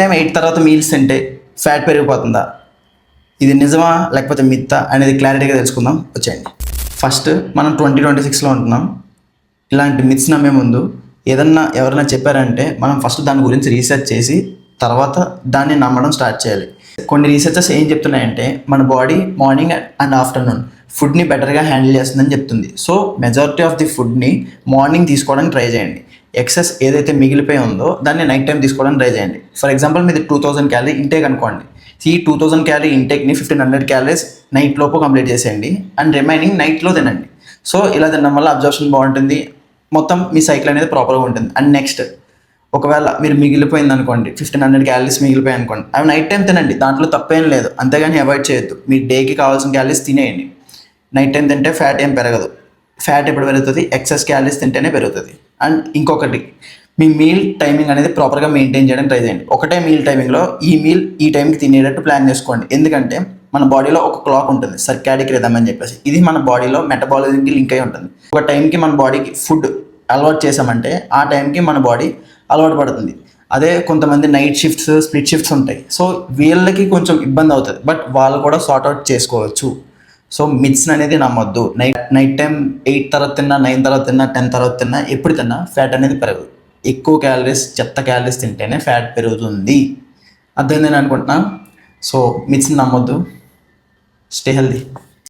Time 8 తర్వాత meals తింటే fat పెరిగిపోతుందా? ఇది నిజమా లేకపోతే మిత్తా అనేది క్లారిటీగా తెలుసుకుందాం, వచ్చేయండి. ఫస్ట్ మనం 2026లో ఉంటున్నాం. ఇలాంటి మిత్స్ నమ్మే ముందు ఎవరైనా చెప్పారంటే మనం ఫస్ట్ దాని గురించి రీసెర్చ్ చేసి తర్వాత దాన్ని నమ్మడం స్టార్ట్ చేయాలి. కొన్ని రీసెర్చెస్ ఏం చెప్తున్నాయంటే మన బాడీ మార్నింగ్ అండ్ ఆఫ్టర్నూన్ ఫుడ్ని బెటర్గా హ్యాండిల్ చేస్తుందని చెప్తుంది. సో మెజారిటీ ఆఫ్ ది ఫుడ్ని మార్నింగ్ తీసుకోవడానికి ట్రై చేయండి. ఎక్సెస్ ఏదైతే మిగిలిపోయి ఉందో దాన్ని నైట్ టైం తీసుకోవడానికి ట్రై చేయండి. ఫర్ ఎగ్జాంపుల్ మీది 2000 క్యాలరీ ఇంటేక్ అనుకోండి. ఈ 2000 క్యాలరీ ఇంటేక్ని 1500 క్యాలరీస్ నైట్ లోపు కంప్లీట్ చేసేయండి అండ్ రిమైనింగ్ నైట్లో తినండి. సో ఇలా తినడం వల్ల అబ్జర్ప్షన్ బాగుంటుంది, మొత్తం మీ సైకిల్ అనేది ప్రాపర్గా ఉంటుంది. అండ్ నెక్స్ట్, ఒకవేళ మీరు మిగిలిపోయింది అనుకోండి, 1500 క్యాలరీస్ మిగిలిపోయాయి అనుకోండి, అవి నైట్ టైం తినండి, దాంట్లో తప్పేం లేదు. అంతేగాని అవాయిడ్ చేయొద్దు. మీ డేకి కావాల్సిన క్యాలరీస్ తినేయండి. నైట్ టైం తింటే ఫ్యాట్ ఏం పెరగదు. ఫ్యాట్ ఎప్పుడు పెరుగుతుంది? ఎక్సెస్ క్యాలరీస్ తింటేనే పెరుగుతుంది. అండ్ ఇంకొకటి, మీ మీల్ టైమింగ్ అనేది ప్రాపర్గా మెయింటైన్ చేయడానికి ట్రై చేయండి. ఒకటే మీల్ టైమింగ్లో ఈ టైంకి తినేటట్టు ప్లాన్ చేసుకోండి. ఎందుకంటే మన బాడీలో ఒక క్లాక్ ఉంటుంది, సర్కాడిక్ రిథమ్ అని చెప్పేసి. ఇది మన బాడీలో మెటబాలిజంకి లింక్ అయి ఉంటుంది. ఒక టైంకి మన బాడీకి ఫుడ్ అలవాటు చేసామంటే ఆ టైంకి మన బాడీ అలవాటు పడుతుంది. అదే కొంతమంది నైట్ షిఫ్ట్స్, స్ప్లిట్ షిఫ్ట్స్ ఉంటాయి. సో వీళ్ళకి కొంచెం ఇబ్బంది అవుతుంది, బట్ వాళ్ళు కూడా సార్ట్అవుట్ చేసుకోవచ్చు. సో మిత్స్ అనేది నమ్మొద్దు. నైట్ టైం 8 తర్వాత తిన్నా, 9 తర్వాత తిన్నా, 10 తర్వాత తిన్నా, ఎప్పుడు తిన్నా ఫ్యాట్ అనేది పెరగదు. ఎక్కువ క్యాలరీస్, చెత్త క్యాలరీస్ తింటేనే ఫ్యాట్ పెరుగుతుంది. అర్థమైందని అనుకుంటున్నా. సో మిత్స్ని నమ్మొద్దు. Stay healthy.